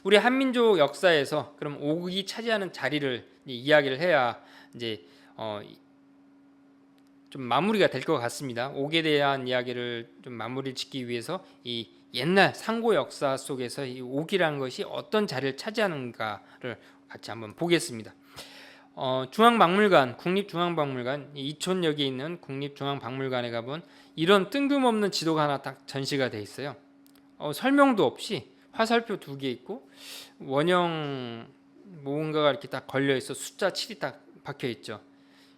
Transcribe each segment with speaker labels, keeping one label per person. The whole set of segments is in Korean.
Speaker 1: 우리 한민족 역사에서 그럼 옥이 차지하는 자리를 이야기를 해야 이제 좀 마무리가 될 것 같습니다. 옥에 대한 이야기를 좀 마무리 짓기 위해서 이 옛날 상고 역사 속에서 이 옥이라는 것이 어떤 자리를 차지하는가를 같이 한번 보겠습니다. 중앙박물관, 국립중앙박물관, 이촌역에 있는 국립중앙박물관에 가본 이런 뜬금없는 지도가 하나 딱 전시가 돼 있어요. 설명도 없이 화살표 2개 있고 원형 뭔가가 이렇게 딱 걸려 있어 숫자 7이 딱 박혀 있죠.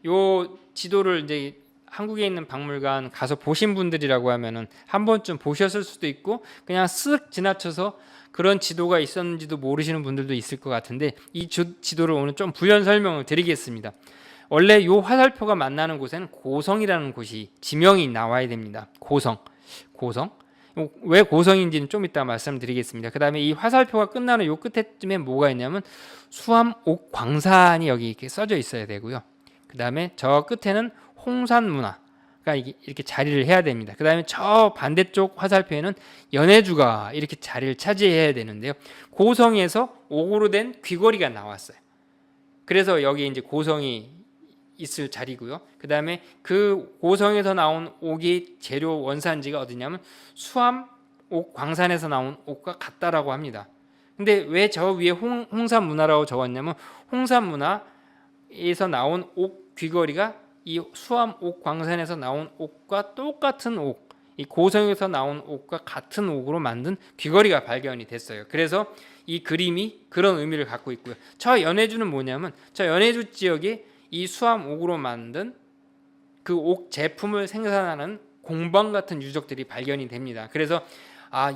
Speaker 1: 요 지도를 이제 한국에 있는 박물관 가서 보신 분들이라고 하면은 한 번쯤 보셨을 수도 있고 그냥 쓱 지나쳐서 그런 지도가 있었는지도 모르시는 분들도 있을 것 같은데 이 지도를 오늘 좀 부연 설명을 드리겠습니다. 원래 요 화살표가 만나는 곳에는 고성이라는 곳이 지명이 나와야 됩니다. 고성. 왜 고성인지는 좀 이따 말씀드리겠습니다. 그 다음에 이 화살표가 끝나는 요 끝에쯤에 뭐가 있냐면 수암옥 광산이 여기 이렇게 써져 있어야 되고요. 그 다음에 저 끝에는 홍산문화가 이렇게 자리를 해야 됩니다. 그 다음에 저 반대쪽 화살표에는 연해주가 이렇게 자리를 차지해야 되는데요. 고성에서 옥으로 된 귀걸이가 나왔어요. 그래서 여기 이제 고성이 있을 자리고요. 그 다음에 그 고성에서 나온 옥의 재료 원산지가 어디냐면 수암 옥 광산에서 나온 옥과 같다라고 합니다. 근데 왜 저 위에 홍산문화라고 적었냐면 홍산문화에서 나온 옥 귀걸이가 이 수암 옥 광산에서 나온 옥과 똑같은 옥, 이 고성에서 나온 옥과 같은 옥으로 만든 귀걸이가 발견이 됐어요. 그래서 이 그림이 그런 의미를 갖고 있고요. 저 연해주는 뭐냐면 저 연해주 지역에 이 수암 옥으로 만든 그 옥 제품을 생산하는 공방 같은 유적들이 발견이 됩니다. 그래서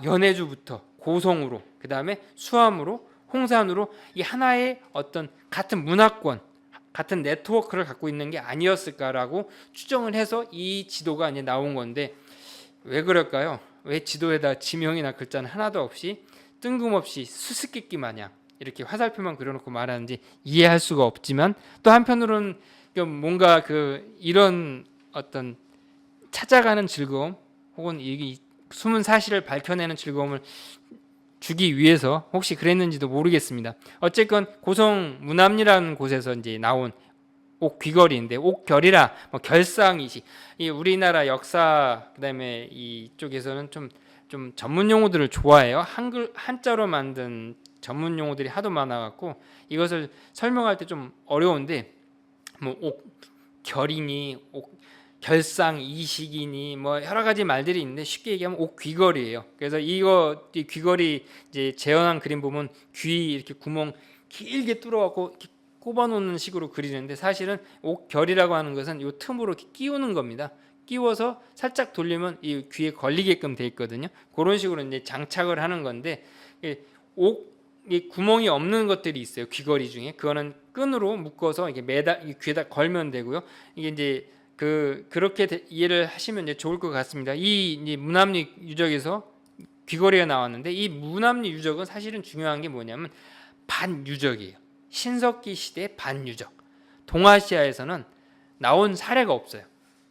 Speaker 1: 연해주부터 고성으로, 그 다음에 수암으로, 홍산으로 이 하나의 어떤 같은 문화권, 같은 네트워크를 갖고 있는 게 아니었을까라고 추정을 해서 이 지도가 이제 나온 건데 왜 그럴까요? 왜 지도에다 지명이나 글자는 하나도 없이 뜬금없이 수수께끼 마냥 이렇게 화살표만 그려놓고 말하는지 이해할 수가 없지만 또 한편으로는 뭔가 이런 어떤 찾아가는 즐거움 혹은 이 숨은 사실을 밝혀내는 즐거움을 주기 위해서 혹시 그랬는지도 모르겠습니다. 어쨌건 고성 문암리라는 곳에서 이제 나온 옥 귀걸이인데 옥결이라 결상이시 이 우리나라 역사 그다음에 이쪽에서는 좀 전문 용어들을 좋아해요. 한자로 만든 전문 용어들이 하도 많아갖고 이것을 설명할 때 좀 어려운데 뭐 옥결이니 결상 이식이니 여러 가지 말들이 있는데 쉽게 얘기하면 옥 귀걸이에요. 그래서 이 귀걸이 이제 재현한 그림 보면 귀 이렇게 구멍 길게 뚫어갖고 이렇게 꼽아놓는 식으로 그리는데 사실은 옥결이라고 하는 것은 이 틈으로 이렇게 끼우는 겁니다. 끼워서 살짝 돌리면 이 귀에 걸리게끔 돼 있거든요. 그런 식으로 이제 장착을 하는 건데 이 구멍이 없는 것들이 있어요. 귀걸이 중에 그거는 끈으로 묶어서 이게 귀에다 걸면 되고요. 이게 이제 그렇게 이해를 하시면 이제 좋을 것 같습니다. 이제 문암리 유적에서 귀걸이가 나왔는데 이 문암리 유적은 사실은 중요한 게 뭐냐면 반유적이에요. 신석기 시대 반유적. 동아시아에서는 나온 사례가 없어요.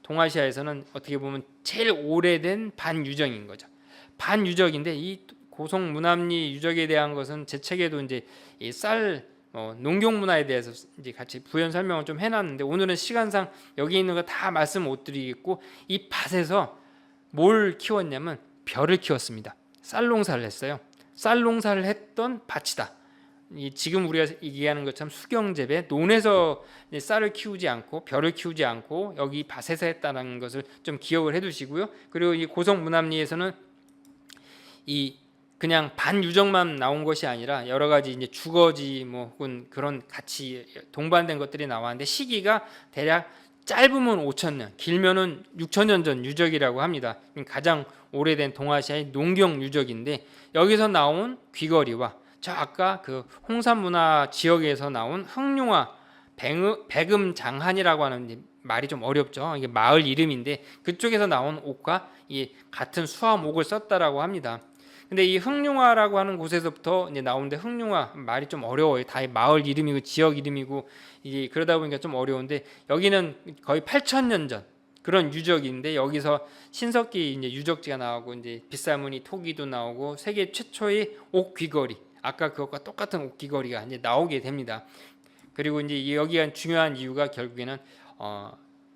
Speaker 1: 동아시아에서는 어떻게 보면 제일 오래된 반유적인 거죠. 반유적인데 이 고성 문암리 유적에 대한 것은 제 책에도 이제 농경 문화에 대해서 이제 같이 부연 설명을 좀 해놨는데 오늘은 시간상 여기 있는 거 다 말씀 못 드리겠고 이 밭에서 뭘 키웠냐면 벼를 키웠습니다. 쌀농사를 했어요. 쌀농사를 했던 밭이다. 지금 우리가 얘기하는 것처럼 수경재배 논에서 쌀을 키우지 않고 벼를 키우지 않고 여기 밭에서 했다는 것을 좀 기억을 해두시고요. 그리고 이 고성 문암리에서는 그냥 반유적만 나온 것이 아니라 여러 가지 이제 주거지 혹은 그런 같이 동반된 것들이 나왔는데 시기가 대략 짧으면 5,000년, 길면은 6,000년 전 유적이라고 합니다. 가장 오래된 동아시아의 농경 유적인데 여기서 나온 귀걸이와 저 아까 그 홍산문화 지역에서 나온 흑룡화 백음장한이라고 하는 말이 좀 어렵죠. 이게 마을 이름인데 그쪽에서 나온 옥과 같은 수암옥을 썼다라고 합니다. 근데 이 흑룡화라고 하는 곳에서부터 이제 나오는데 흑룡화 말이 좀 어려워요. 다 마을 이름이고 지역 이름이고 이제 그러다 보니까 좀 어려운데 여기는 거의 8,000년 전 그런 유적인데 여기서 신석기 이제 유적지가 나오고 이제 빗살무늬 토기도 나오고 세계 최초의 옥 귀걸이 아까 그것과 똑같은 옥귀걸이가 이제 나오게 됩니다. 그리고 이제 여기가 중요한 이유가 결국에는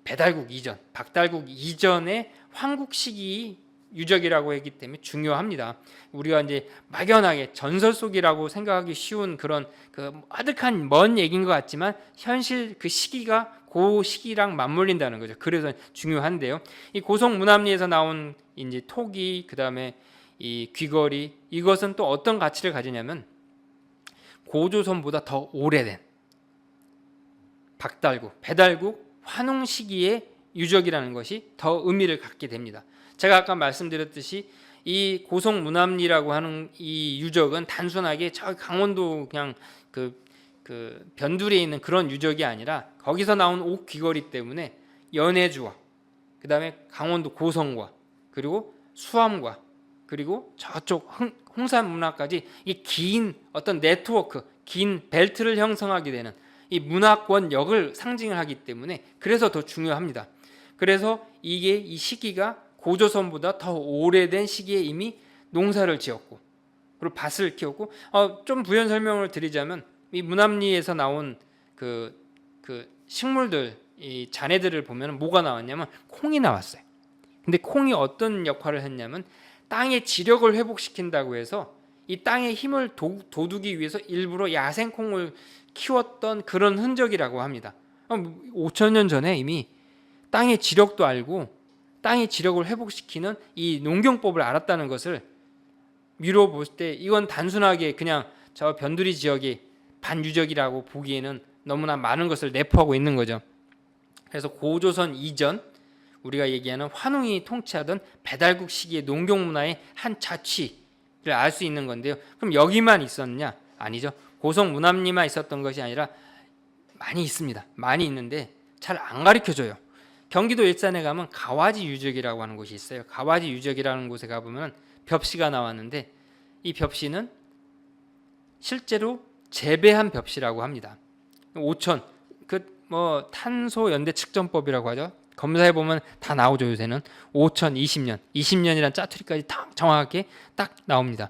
Speaker 1: 배달국 이전, 박달국 이전의 황국 시기 유적이라고 했기 때문에 중요합니다. 우리가 이제 막연하게 전설 속이라고 생각하기 쉬운 그런 그 아득한 먼 얘기인 것 같지만 현실 그 시기가 그 시기랑 맞물린다는 거죠. 그래서 중요한데요. 이 고성문암리에서 나온 이제 토기, 그다음에 이 귀걸이, 이것은 또 어떤 가치를 가지냐면 고조선보다 더 오래된 박달국, 배달국, 환웅 시기의 유적이라는 것이 더 의미를 갖게 됩니다. 제가 아까 말씀드렸듯이 이 고성문암리라고 하는 이 유적은 단순하게 저 강원도 그냥 그 변두리에 있는 그런 유적이 아니라 거기서 나온 옥 귀걸이 때문에 연해주와 그다음에 강원도 고성과 그리고 수암과 그리고 저쪽 홍산 문화까지 이 긴 어떤 네트워크, 긴 벨트를 형성하게 되는 이 문화권역을 상징을 하기 때문에 그래서 더 중요합니다. 그래서 이게 이 시기가 고조선보다 더 오래된 시기에 이미 농사를 지었고 그리고 밭을 키웠고 좀 부연 설명을 드리자면 이 문암리에서 나온 그 식물들 이 잔해들을 보면 뭐가 나왔냐면 콩이 나왔어요. 근데 콩이 어떤 역할을 했냐면 땅의 지력을 회복시킨다고 해서 이 땅의 힘을 돋우기 위해서 일부러 야생콩을 키웠던 그런 흔적이라고 합니다. 5,000년 전에 이미 땅의 지력도 알고 땅의 지력을 회복시키는 이 농경법을 알았다는 것을 미루어 볼 때 이건 단순하게 그냥 저 변두리 지역의 반유적이라고 보기에는 너무나 많은 것을 내포하고 있는 거죠. 그래서 고조선 이전 우리가 얘기하는 환웅이 통치하던 배달국 시기의 농경문화의 한 자취를 알 수 있는 건데요. 그럼 여기만 있었냐? 아니죠. 고성문암리만 있었던 것이 아니라 많이 있습니다. 많이 있는데 잘 안 가르쳐줘요. 경기도 일산에 가면 가와지 유적이라고 하는 곳이 있어요. 가와지 유적이라는 곳에 가보면 벽시가 나왔는데 이 벽시는 실제로 재배한 벽시라고 합니다. 5천 뭐 탄소 연대 측정법이라고 하죠. 검사해 보면 다 나오죠. 요새는 5천 20년이란 짜투리까지 다 정확하게 딱 나옵니다.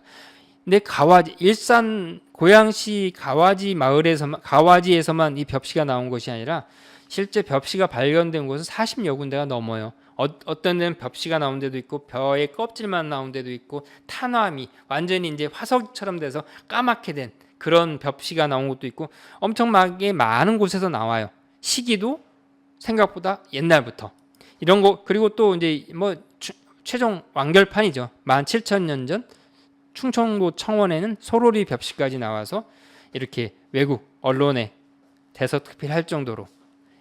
Speaker 1: 근데 가와지 일산 고양시 가와지 마을에서만 가와지에서만 이 벽시가 나온 것이 아니라 실제 벽시가 발견된 곳은 40여 군데가 넘어요. 어떤 데는 벽시가 나온 데도 있고 벼의 껍질만 나온 데도 있고 탄화미 완전히 이제 화석처럼 돼서 까맣게 된 그런 벽시가 나온 곳도 있고 엄청나게 많은 곳에서 나와요. 시기도 생각보다 옛날부터 이런 거. 그리고 또 이제 뭐 최종 완결판이죠. 17,000년 전 충청도 청원에는 소로리 벽시까지 나와서 이렇게 외국 언론에 대서특필할 정도로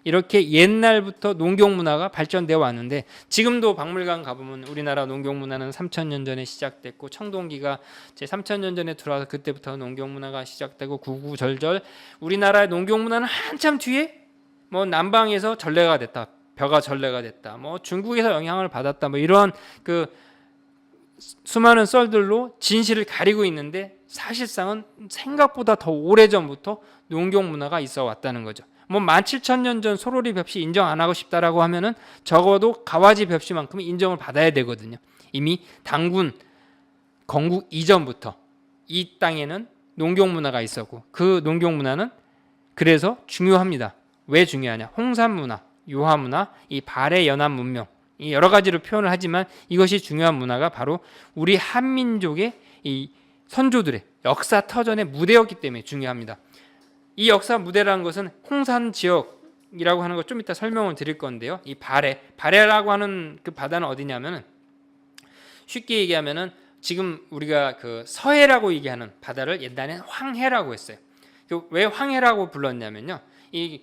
Speaker 1: 이렇게 옛날부터 농경문화가 발전되어 왔는데 지금도 박물관 가보면 우리나라 농경문화는 3,000년 전에 시작됐고 청동기가 제 3,000년 전에 들어와서 그때부터 농경문화가 시작되고 구구절절 우리나라의 농경문화는 한참 뒤에 뭐 남방에서 전래가 됐다, 벼가 전래가 됐다, 뭐 중국에서 영향을 받았다, 뭐 이러한 그 수많은 썰들로 진실을 가리고 있는데 사실상은 생각보다 더 오래전부터 농경문화가 있어 왔다는 거죠. 뭐 17,000년 전 소로리 벽시 인정 안 하고 싶다라고 하면은 적어도 가와지 벽시만큼은 인정을 받아야 되거든요. 이미 당군 건국 이전부터 이 땅에는 농경문화가 있었고 그 농경문화는 그래서 중요합니다. 왜 중요하냐? 홍산문화, 유화문화, 이 발해 연안 문명 이 여러 가지로 표현을 하지만 이것이 중요한 문화가 바로 우리 한민족의 이 선조들의 역사 터전의 무대였기 때문에 중요합니다. 이 역사 무대라는 것은 홍산 지역이라고 하는 거 좀 이따 설명을 드릴 건데요. 이 발해라고 하는 그 바다는 어디냐면은 쉽게 얘기하면은 지금 우리가 그 서해라고 얘기하는 바다를 옛날에는 황해라고 했어요. 왜 황해라고 불렀냐면요. 이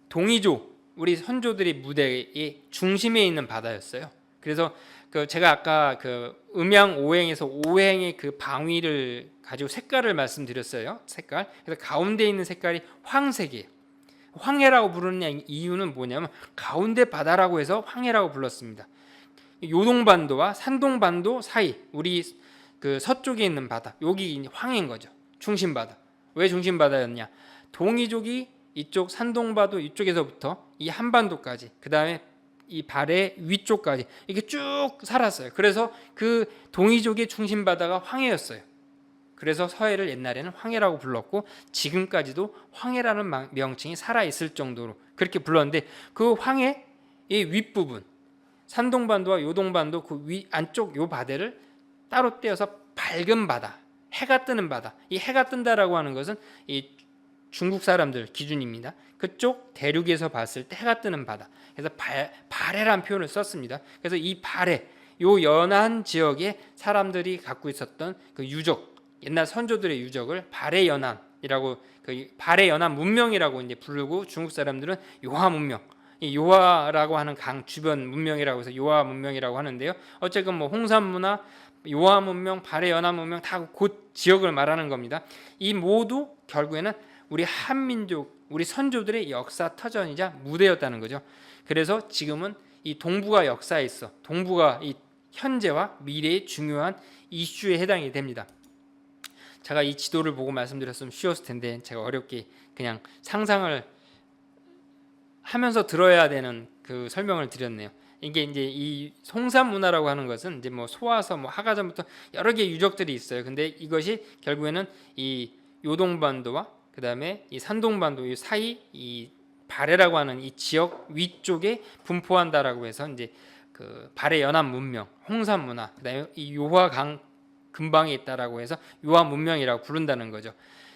Speaker 1: 동이조 우리 선조들의 무대의 중심에 있는 바다였어요. 그래서 그 제가 아까 그 음양 오행에서 오행의 그 방위를 가지고 색깔을 말씀드렸어요. 색깔. 그래서 가운데 있는 색깔이 황색이에요. 황해라고 부르는 이유는 뭐냐면 가운데 바다라고 해서 황해라고 불렀습니다. 요동반도와 산동반도 사이 우리 그 서쪽에 있는 바다 여기 황해인 거죠. 중심바다. 왜 중심바다였냐? 동이족이 이쪽 산동반도 이쪽에서부터 이 한반도까지 그 다음에 이 발의 위쪽까지 이렇게 쭉 살았어요. 그래서 그 동이족의 중심바다가 황해였어요. 그래서 서해를 옛날에는 황해라고 불렀고 지금까지도 황해라는 명칭이 살아있을 정도로 그렇게 불렀는데 그 황해의 윗부분 산동반도와 요동반도 그 안쪽 요 바다를 따로 떼어서 밝은 바다, 해가 뜨는 바다. 이 해가 뜬다라고 하는 것은 이 중국 사람들 기준입니다. 그쪽 대륙에서 봤을 때 해가 뜨는 바다. 그래서 발해라는 표현을 썼습니다. 그래서 이 발해, 요 연안 지역에 사람들이 갖고 있었던 그 유적, 옛날 선조들의 유적을 발해 연안이라고 그 발해 연안 문명이라고 이제 부르고 중국 사람들은 요하 문명. 이 요하라고 하는 강 주변 문명이라고 해서 요하 문명이라고 하는데요. 어쨌든 뭐 홍산 문화, 요하 문명, 발해 연안 문명 다 그 지역을 말하는 겁니다. 이 모두 결국에는 우리 한민족, 우리 선조들의 역사 터전이자 무대였다는 거죠. 그래서 지금은 이 동북아 역사에 있어 동북아 이 현재와 미래의 중요한 이슈에 해당이 됩니다. 제가 이 지도를 보고 말씀드렸으면 쉬웠을 텐데 제가 어렵게 그냥 상상을 하면서 들어야 되는 그 설명을 드렸네요. 이게 이제 이 송산 문화라고 하는 것은 이제 뭐 소화서 뭐 하가전부터 여러 개의 유적들이 있어요. 근데 이것이 결국에는 이 요동반도와 그다음에 이 산동반도 이 사이 이 발해라고 하는 이 지역 위쪽에 분포한다라고 해서 이제 그 발해 연안 문명, 홍산 문화, 그다음에 이 요하강 근방에 있다라고 해서 요하 문명이라고 부른다는 거죠.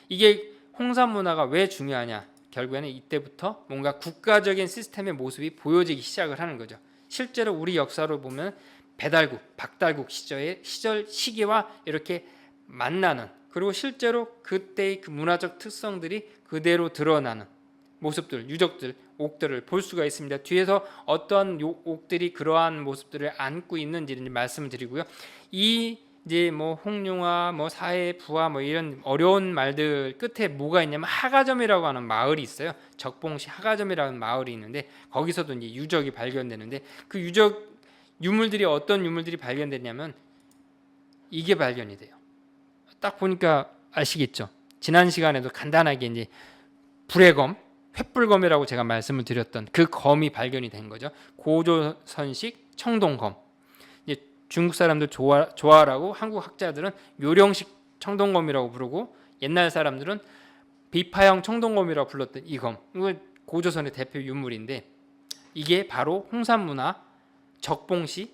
Speaker 1: 이게 홍산 문화가 왜 중요하냐? 결국에는 이때부터 뭔가 국가적인 시스템의 모습이 보여지기 시작을 하는 거죠. 실제로 우리 역사로 보면 배달국, 박달국 시절 시기와 이렇게 만나는 그리고 실제로 그때의 그 문화적 특성들이 그대로 드러나는 모습들, 유적들, 옥들을 볼 수가 있습니다. 뒤에서 어떠한 옥들이 그러한 모습들을 안고 있는지를 말씀을 드리고요. 이 이제 뭐 홍룡화, 뭐 사해, 부하 뭐 이런 어려운 말들 끝에 뭐가 있냐면 하가점이라고 하는 마을이 있어요. 적봉시 하가점이라는 마을이 있는데 거기서도 이제 유적이 발견되는데 그 유적 유물들이 어떤 유물들이 발견됐냐면 이게 발견이 돼요. 딱 보니까 아시겠죠? 지난 시간에도 간단하게 이제 불의 검, 횃불검이라고 제가 말씀을 드렸던 그 검이 발견이 된 거죠. 고조선식 청동검. 중국 사람들 좋아라고 한국 학자들은 묘령식 청동검이라고 부르고 옛날 사람들은 비파형 청동검이라고 불렀던 이 검. 이거 고조선의 대표 유물인데 이게 바로 홍산문화 적봉시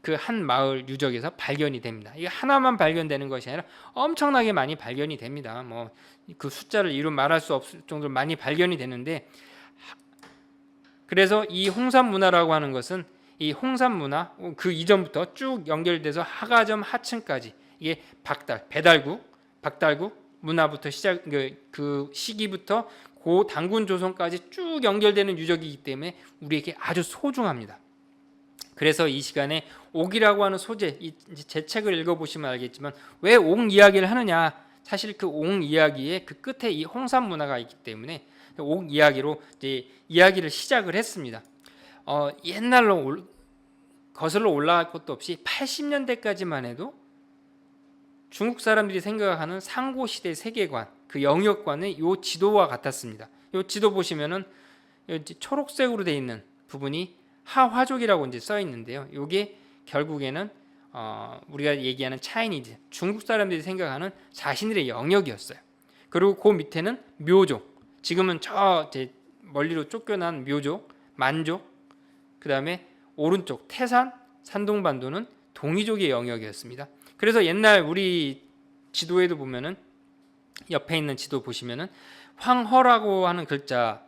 Speaker 1: 그 한 마을 유적에서 발견이 됩니다. 이게 하나만 발견되는 것이 아니라 엄청나게 많이 발견이 됩니다. 뭐 그 숫자를 이루 말할 수 없을 정도로 많이 발견이 되는데 그래서 이 홍산문화라고 하는 것은 이 홍산 문화 그 이전부터 쭉 연결돼서 하가점 하층까지 이게 배달국, 박달국 문화부터 시작 그 시기부터 고 단군 조선까지 쭉 연결되는 유적이기 때문에 우리에게 아주 소중합니다. 그래서 이 시간에 옥이라고 하는 소재, 제 책을 읽어보시면 알겠지만 왜 옥 이야기를 하느냐? 사실 그 옥 이야기의 그 끝에 이 홍산 문화가 있기 때문에 옥 이야기로 이제 이야기를 시작을 했습니다. 옛날로 거슬러 올라갈 것도 없이 80년대까지만 해도 중국 사람들이 생각하는 상고시대 세계관, 그 영역관은 요 지도와 같았습니다. 요 지도 보시면은 초록색으로 되어 있는 부분이 하화족이라고 이제 써 있는데요. 요게 결국에는 우리가 얘기하는 차이니즈, 중국 사람들이 생각하는 자신들의 영역이었어요. 그리고 그 밑에는 묘족, 지금은 저 멀리로 쫓겨난 묘족, 만족, 그 다음에 오른쪽 태산, 산동반도는 동이족의 영역이었습니다. 그래서 옛날 우리 지도에도 보면은 옆에 있는 지도 보시면은 황허라고 하는 글자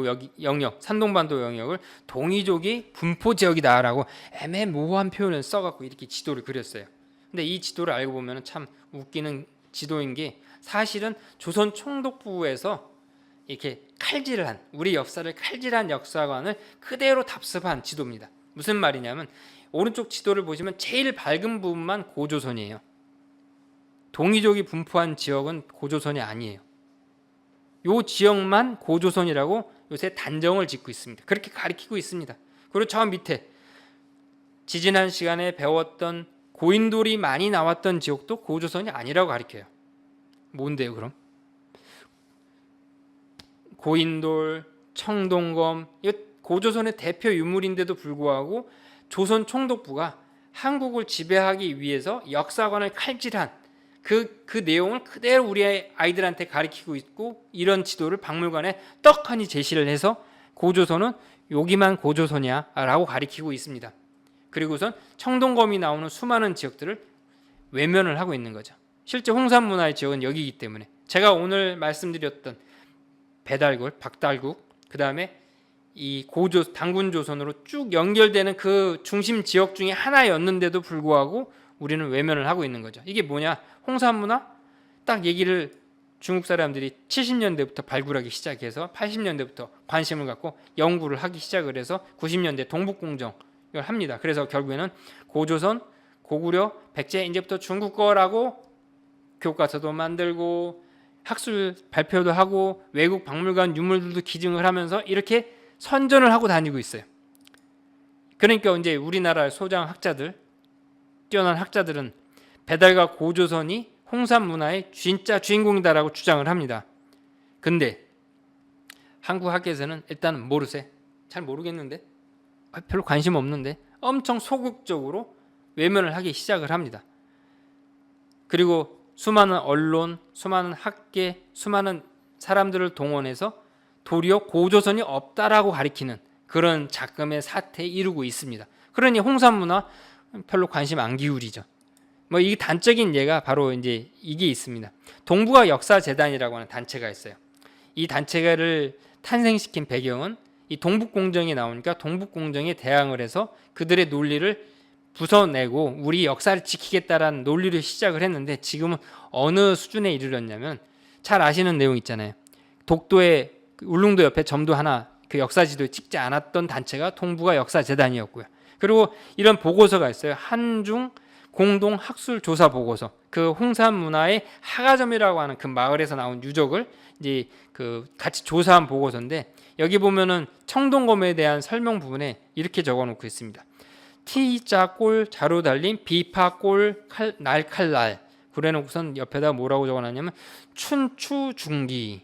Speaker 1: 여기 영역 산동반도 영역을 동이족이 분포 지역이다라고 애매모호한 표현을 써갖고 이렇게 지도를 그렸어요. 근데 이 지도를 알고 보면은 참 웃기는 지도인 게 사실은 조선 총독부에서 이렇게 칼질한 우리 역사를 칼질한 역사관을 그대로 답습한 지도입니다. 무슨 말이냐면 오른쪽 지도를 보시면 제일 밝은 부분만 고조선이에요. 동이족이 분포한 지역은 고조선이 아니에요. 요 지역만 고조선이라고 요새 단정을 짓고 있습니다. 그렇게 가리키고 있습니다. 그리고 저 밑에 지지난 시간에 배웠던 고인돌이 많이 나왔던 지역도 고조선이 아니라고 가리켜요. 뭔데요 그럼? 고인돌, 청동검, 고조선의 대표 유물인데도 불구하고 조선 총독부가 한국을 지배하기 위해서 역사관을 칼질한 그 내용을 그대로 우리 아이들한테 가르치고 있고 이런 지도를 박물관에 떡하니 제시를 해서 고조선은 여기만 고조선이야 라고 가르치고 있습니다. 그리고선 청동검이 나오는 수많은 지역들을 외면을 하고 있는 거죠. 실제 홍산문화의 지역은 여기이기 때문에 제가 오늘 말씀드렸던 배달굴, 박달국, 그 다음에 이 당군조선으로 쭉 연결되는 그 중심 지역 중에 하나였는데도 불구하고 우리는 외면을 하고 있는 거죠. 이게 뭐냐? 홍산문화 딱 얘기를 중국 사람들이 70년대부터 발굴하기 시작해서 80년대부터 관심을 갖고 연구를 하기 시작을 해서 90년대 동북공정을 합니다. 그래서 결국에는 고조선, 고구려, 백제 이제부터 중국 거라고 교과서도 만들고 학술 발표도 하고 외국 박물관 유물들도 기증을 하면서 이렇게 선전을 하고 다니고 있어요. 그러니까 이제 우리나라 소장 학자들, 뛰어난 학자들은 배달과 고조선이 홍산 문화의 진짜 주인공이다라고 주장을 합니다. 근데 한국 학계에서는 일단 모르세. 잘 모르겠는데, 별로 관심 없는데 엄청 소극적으로 외면을 하기 시작을 합니다. 그리고 수많은 언론, 수많은 학계, 수많은 사람들을 동원해서 도리어 고조선이 없다라고 가리키는 그런 작금의 사태에 이르고 있습니다. 그러니 홍산 문화 별로 관심 안 기울이죠. 뭐 이 단적인 예가 바로 이제 이게 있습니다. 동북아 역사재단이라고 하는 단체가 있어요. 이 단체를 탄생시킨 배경은 이 동북공정이 나오니까 동북공정에 대항을 해서 그들의 논리를 부숴내고 우리 역사를 지키겠다라는 논리를 시작을 했는데 지금은 어느 수준에 이르렀냐면 잘 아시는 내용 있잖아요. 독도의 울릉도 옆에 점도 하나 그 역사지도에 찍지 않았던 단체가 동북아 역사재단이었고요. 그리고 이런 보고서가 있어요. 한중 공동 학술 조사 보고서. 그 홍산 문화의 하가점이라고 하는 그 마을에서 나온 유적을 이제 그 같이 조사한 보고서인데 여기 보면은 청동검에 대한 설명 부분에 이렇게 적어놓고 있습니다. T자 꼴 자로 달린 비파 꼴 날칼날. 그래놓고선 옆에다 뭐라고 적어놨냐면 춘추중기.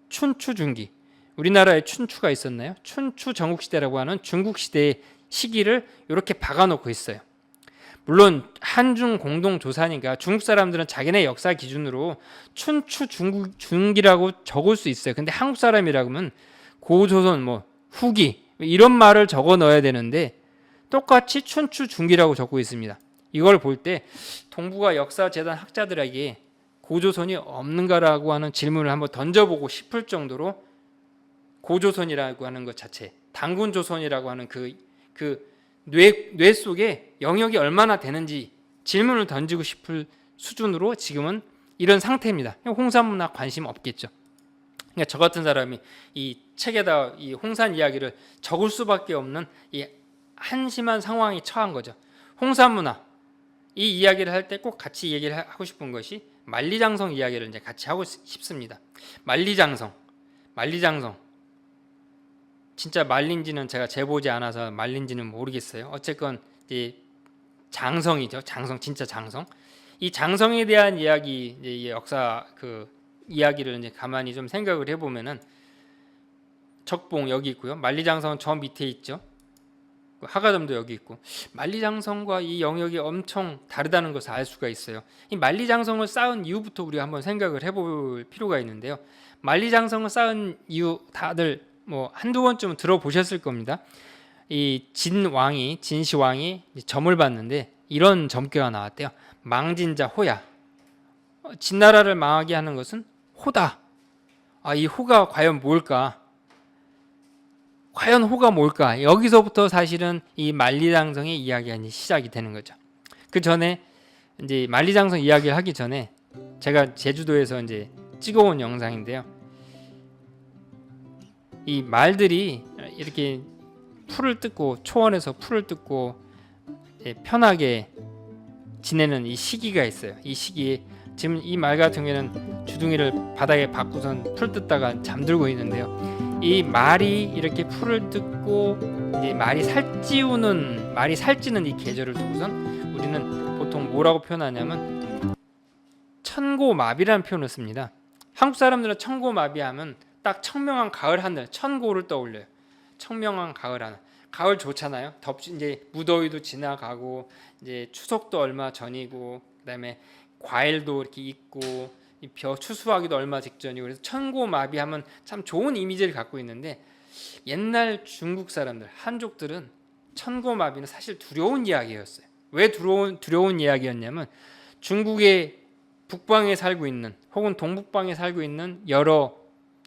Speaker 1: 춘추중기. 우리나라에 춘추가 있었나요? 춘추 전국시대라고 하는 중국시대의 시기를 이렇게 박아놓고 있어요. 물론 한중 공동조사니까 중국 사람들은 자기네 역사 기준으로 춘추 중기라고 적을 수 있어요. 근데 한국 사람이라면 고조선 뭐 후기 이런 말을 적어 넣어야 되는데 똑같이 춘추 중기라고 적고 있습니다. 이걸 볼 때 동북아 역사재단 학자들에게 고조선이 없는가라고 하는 질문을 한번 던져보고 싶을 정도로 고조선이라고 하는 것 자체, 당군조선이라고 하는 그 뇌 속에 영역이 얼마나 되는지 질문을 던지고 싶을 수준으로 지금은 이런 상태입니다. 홍산 문화 관심 없겠죠. 그러니까 저 같은 사람이 이 책에다 이 홍산 이야기를 적을 수밖에 없는 이 한심한 상황에 처한 거죠. 홍산 문화 이 이야기를 할 때 꼭 같이 얘기를 하고 싶은 것이 만리장성 이야기를 이제 같이 하고 싶습니다. 만리장성 진짜 말린지는 제가 재보지 않아서 말린지는 모르겠어요. 어쨌건 이제 장성이죠. 장성 진짜 장성. 이 장성에 대한 이야기 이제 역사 그 이야기를 이제 가만히 좀 생각을 해보면은 적봉 여기 있고요. 만리장성은 저 밑에 있죠. 하가점도 여기 있고 만리장성과 이 영역이 엄청 다르다는 것을 알 수가 있어요. 이 만리장성을 쌓은 이유부터 우리가 한번 생각을 해볼 필요가 있는데요. 만리장성을 쌓은 이유 다들 뭐 한두 번쯤은 들어보셨을 겁니다. 이 진시황이 점을 봤는데 이런 점괘가 나왔대요. 망진자 호야. 진나라를 망하게 하는 것은 호다. 이 호가 과연 뭘까? 과연 호가 뭘까? 여기서부터 사실은 이 만리장성의 이야기가 이제 시작이 되는 거죠. 그 전에 이제 만리장성 이야기를 하기 전에 제가 제주도에서 이제 찍어온 영상인데요. 이 말들이 이렇게 풀을 뜯고 초원에서 풀을 뜯고 편하게 지내는 이 시기가 있어요. 이 시기에 지금 이 말 같은 경우에는 주둥이를 바닥에 박고선 풀 뜯다가 잠들고 있는데요. 이 말이 이렇게 풀을 뜯고 이제 말이 살찌는 이 계절을 두고선 우리는 보통 뭐라고 표현하냐면 천고마비라는 표현을 씁니다. 한국 사람들은 천고마비하면 딱 청명한 가을 하늘, 천고를 떠올려요. 청명한 가을 하늘. 가을 좋잖아요. 이제 무더위도 지나가고 이제 추석도 얼마 전이고 그다음에 과일도 이렇게 있고 이 벼 추수하기도 얼마 직전이고 그래서 천고마비하면 참 좋은 이미지를 갖고 있는데 옛날 중국 사람들 한족들은 천고마비는 사실 두려운 이야기였어요. 왜 두려운 이야기였냐면 중국의 북방에 살고 있는 혹은 동북방에 살고 있는 여러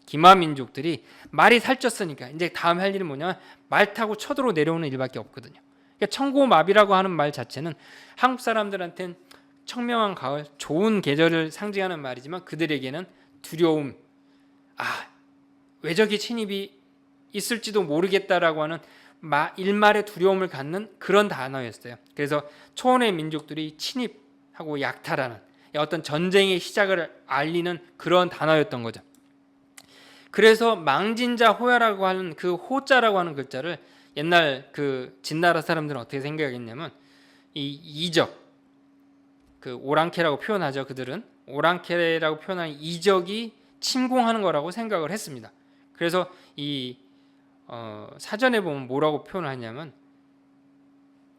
Speaker 1: 기마 민족들이 말이 살쪘으니까 이제 다음 할 일은 뭐냐면 말 타고 쳐들어 내려오는 일밖에 없거든요. 그러니까 천고마비라고 하는 말 자체는 한국 사람들한테는 청명한 가을, 좋은 계절을 상징하는 말이지만 그들에게는 두려움, 외적의 침입이 있을지도 모르겠다라고 하는 일말의 두려움을 갖는 그런 단어였어요. 그래서 초원의 민족들이 침입하고 약탈하는 어떤 전쟁의 시작을 알리는 그런 단어였던 거죠. 그래서 망진자 호야라고 하는 그 호자라고 하는 글자를 옛날 그 진나라 사람들은 어떻게 생각했냐면 이 이적, 그 오랑캐라고 표현하죠. 그들은 오랑캐라고 표현하는 이적이 침공하는 거라고 생각을 했습니다. 그래서 이 사전에 보면 뭐라고 표현하냐면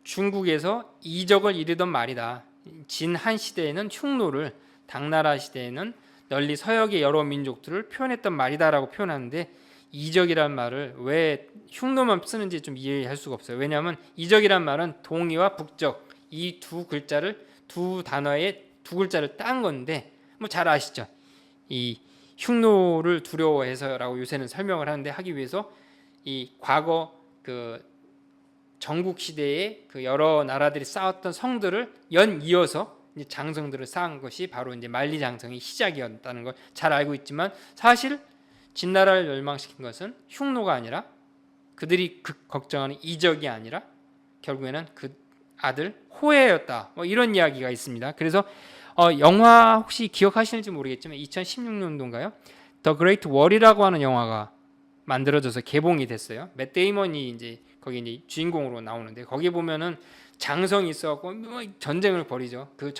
Speaker 1: 중국에서 이적을 이르던 말이다. 진한 시대에는 흉노를, 당나라 시대에는 널리 서역의 여러 민족들을 표현했던 말이다라고 표현하는데 이적이란 말을 왜 흉노만 쓰는지 좀 이해할 수가 없어요. 왜냐하면 이적이란 말은 동이와 북적 이 두 단어의 두 글자를 딴 건데 뭐 잘 아시죠? 이 흉노를 두려워해서라고 요새는 설명을 하는데 하기 위해서 이 과거 그 전국 시대에 그 여러 나라들이 쌓았던 성들을 연이어서 이제 장성들을 쌓은 것이 바로 이제 만리장성의 시작이었다는 걸 잘 알고 있지만 사실 진나라를 멸망시킨 것은 흉노가 아니라 그들이 걱정하는 이적이 아니라 결국에는 그 아들 호해였다. 뭐 이런 이야기가 있습니다. 그래서 영화 혹시 기억하시는지 모르겠지만 2016년도인가요? 더 그레이트 월이라고 하는 영화가 만들어져서 개봉이 됐어요. 맷 데이먼이 이제 거기 이제 주인공으로 나오는데 거기 보면은 장성이 있어갖고 전쟁을 벌이죠. 그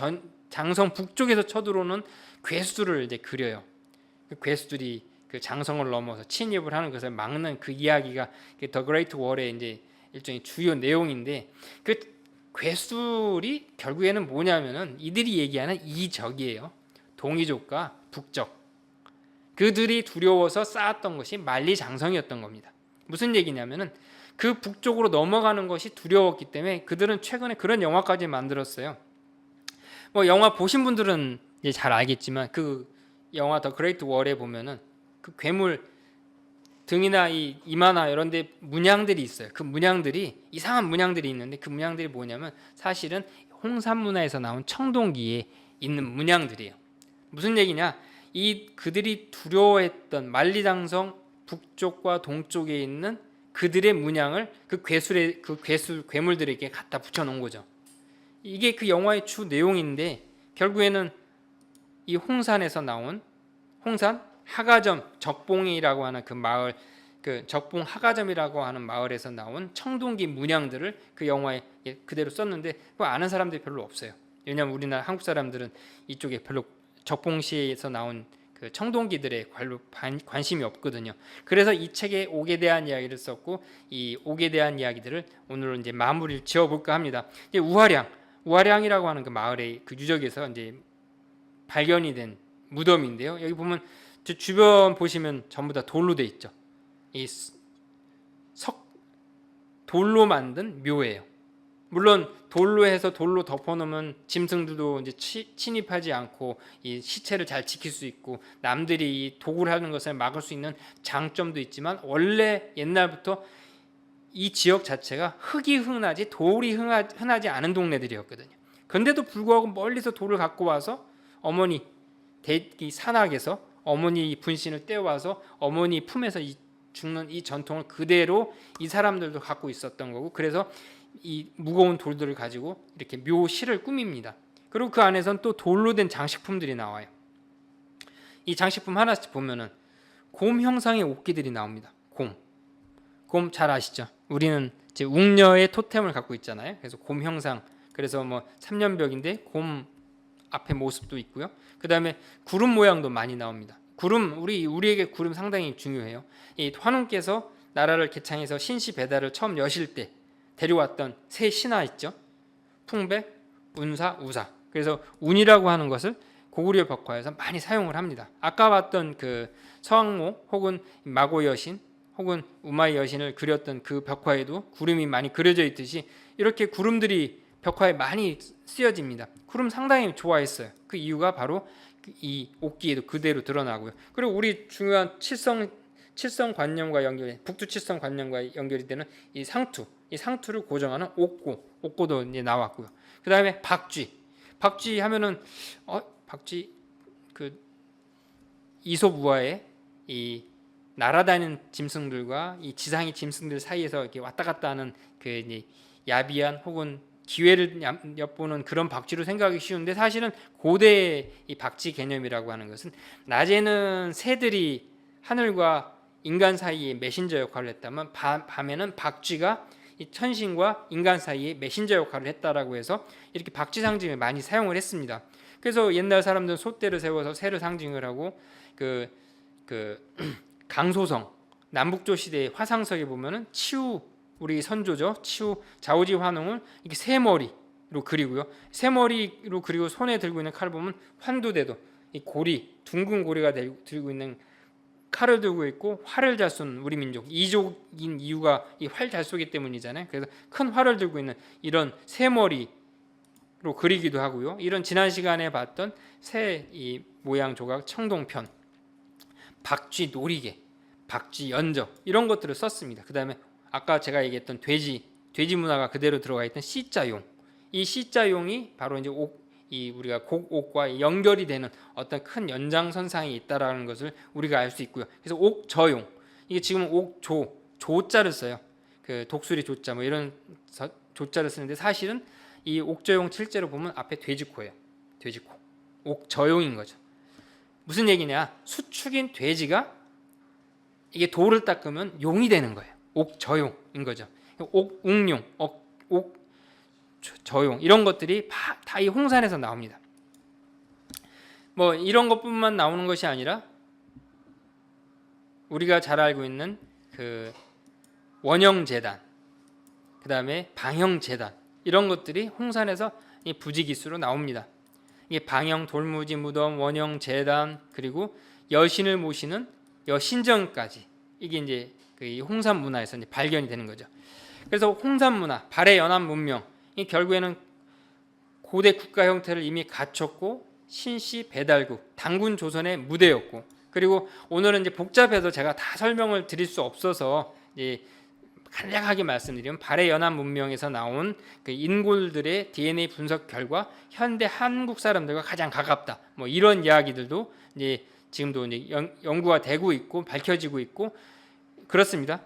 Speaker 1: 장성 북쪽에서 쳐들어오는 괴수들을 이제 그려요. 그 괴수들이 그 장성을 넘어서 침입을 하는 것을 막는 그 이야기가 더 그레이트 월의 이제 일종의 주요 내용인데 그 괴수들이 결국에는 뭐냐면은 이들이 얘기하는 이적이에요. 동이족과 북적. 그들이 두려워서 쌓았던 것이 만리장성이었던 겁니다. 무슨 얘기냐면은 그 북쪽으로 넘어가는 것이 두려웠기 때문에 그들은 최근에 그런 영화까지 만들었어요. 뭐 영화 보신 분들은 이제 잘 알겠지만 그 영화 더 그레이트 월에 보면은 그 괴물 등이나 이마나 이런 데 문양들이 있어요. 그 문양들이 이상한 문양들이 있는데 그 문양들이 뭐냐면 사실은 홍산문화에서 나온 청동기에 있는 문양들이에요. 무슨 얘기냐? 그들이 두려워했던 만리장성 북쪽과 동쪽에 있는 그들의 문양을 그 괴물들에게 갖다 붙여 놓은 거죠. 이게 그 영화의 주 내용인데 결국에는 이 홍산에서 나온 홍산 하가점 적봉이라고 하는 그 마을 그 적봉 하가점이라고 하는 마을에서 나온 청동기 문양들을 그 영화에 그대로 썼는데 그거 아는 사람들이 별로 없어요. 왜냐하면 우리나라 한국 사람들은 이쪽에 별로 적봉시에서 나온 그 청동기들에 별로 관심이 없거든요. 그래서 이 책에 옥에 대한 이야기를 썼고 이 옥에 대한 이야기들을 오늘 이제 마무리를 지어볼까 합니다. 이제 우하량이라고 하는 그 마을의 그 유적에서 이제 발견이 된 무덤인데요. 여기 보면 주변 보시면 전부 다 돌로 돼 있죠. 이 돌로 만든 묘예요. 물론 돌로 해서 돌로 덮어놓으면 짐승들도 이제 침입하지 않고 이 시체를 잘 지킬 수 있고 남들이 이 도굴 하는 것을 막을 수 있는 장점도 있지만 원래 옛날부터 이 지역 자체가 흙이 흔하지 돌이 흔하지 않은 동네들이었거든요. 그런데도 불구하고 멀리서 돌을 갖고 와서 어머니 이 산악에서 어머니 분신을 떼어와서 어머니 품에서 죽는 이 전통을 그대로 이 사람들도 갖고 있었던 거고 그래서 이 무거운 돌들을 가지고 이렇게 묘실을 꾸밉니다. 그리고 그 안에선 또 돌로 된 장식품들이 나와요. 이 장식품 하나씩 보면은 곰 형상의 옥기들이 나옵니다. 곰 잘 아시죠? 우리는 이제 웅녀의 토템을 갖고 있잖아요. 그래서 곰 형상. 그래서 뭐 삼년벽인데 곰 앞에 모습도 있고요. 그 다음에 구름 모양도 많이 나옵니다. 구름 우리에게 구름 상당히 중요해요. 이 환웅께서 나라를 개창해서 신시 배달을 처음 여실 때 데려왔던 세 신하 있죠. 풍백, 운사, 우사. 그래서 운이라고 하는 것을 고구려 벽화에서 많이 사용을 합니다. 아까 봤던 그 서왕모 혹은 마고 여신 혹은 우마이 여신을 그렸던 그 벽화에도 구름이 많이 그려져 있듯이 이렇게 구름들이 벽화에 많이 쓰여집니다. 구름 상당히 좋아했어요. 그 이유가 바로 이 옥기에도 그대로 드러나고요. 그리고 우리 중요한 칠성관념과 연결, 북두 칠성관념과 연결이 되는 이 상투를 고정하는 옥고도 이제 나왔고요. 그 다음에 박쥐 하면은 박쥐 그 이솝우화의 이 날아다니는 짐승들과 이 지상의 짐승들 사이에서 이렇게 왔다 갔다 하는 그 이제 야비한 혹은 기회를 엿보는 그런 박쥐로 생각하기 쉬운데, 사실은 고대의 이 박쥐 개념이라고 하는 것은 낮에는 새들이 하늘과 인간 사이에 메신저 역할을 했다면 밤에는 박쥐가 이 천신과 인간 사이에 메신저 역할을 했다라고 해서 이렇게 박쥐 상징을 많이 사용을 했습니다. 그래서 옛날 사람들은 소떼를 세워서 새를 상징을 하고 그 강소성 남북조 시대의 화상석에 보면은 치우 우리 선조죠. 치우 자오지 환웅을 이렇게 세 머리로 그리고요. 세 머리로 그리고 손에 들고 있는 칼을 보면 환두대도 이 고리 둥근 고리가 들고 있는 칼을 들고 있고 활을 잘 쏘는 우리 민족 이족인 이유가 이 활 잘 쏘기 때문이잖아요. 그래서 큰 활을 들고 있는 이런 세 머리로 그리기도 하고요. 이런 지난 시간에 봤던 새 이 모양 조각 청동편, 박쥐 놀이개, 박쥐 연적 이런 것들을 썼습니다. 그 다음에 아까 제가 얘기했던 돼지 문화가 그대로 들어가 있던 C자용, 이 C자용이 바로 이제 우리가 곡옥과 연결이 되는 어떤 큰 연장선상이 있다라는 것을 우리가 알 수 있고요. 그래서 옥저용, 이게 지금 조자를 써요. 그 독수리 조자 뭐 이런 조자를 쓰는데 사실은 이 옥저용 실제로 보면 앞에 돼지코예요. 돼지코. 옥저용인 거죠. 무슨 얘기냐? 수축인 돼지가 이게 돌을 닦으면 용이 되는 거예요. 옥저용인 거죠. 옥웅용, 옥저용 이런 것들이 다 이 홍산에서 나옵니다. 뭐 이런 것뿐만 나오는 것이 아니라 우리가 잘 알고 있는 그 원형재단, 그 다음에 방형재단 이런 것들이 홍산에서 이 부지기수로 나옵니다. 이게 방형 돌무지 무덤, 원형재단 그리고 여신을 모시는 여신전까지 이게 이제 그 홍산 문화에서 이제 발견이 되는 거죠. 그래서 홍산 문화, 발해 연안 문명 이 결국에는 고대 국가 형태를 이미 갖췄고 신씨 배달국, 당군 조선의 무대였고, 그리고 오늘은 이제 복잡해서 제가 다 설명을 드릴 수 없어서 이제 간략하게 말씀드리면 발해 연안 문명에서 나온 그 인골들의 DNA 분석 결과 현대 한국 사람들과 가장 가깝다. 뭐 이런 이야기들도 이제 지금도 이제 연구가 되고 있고 밝혀지고 있고 그렇습니다.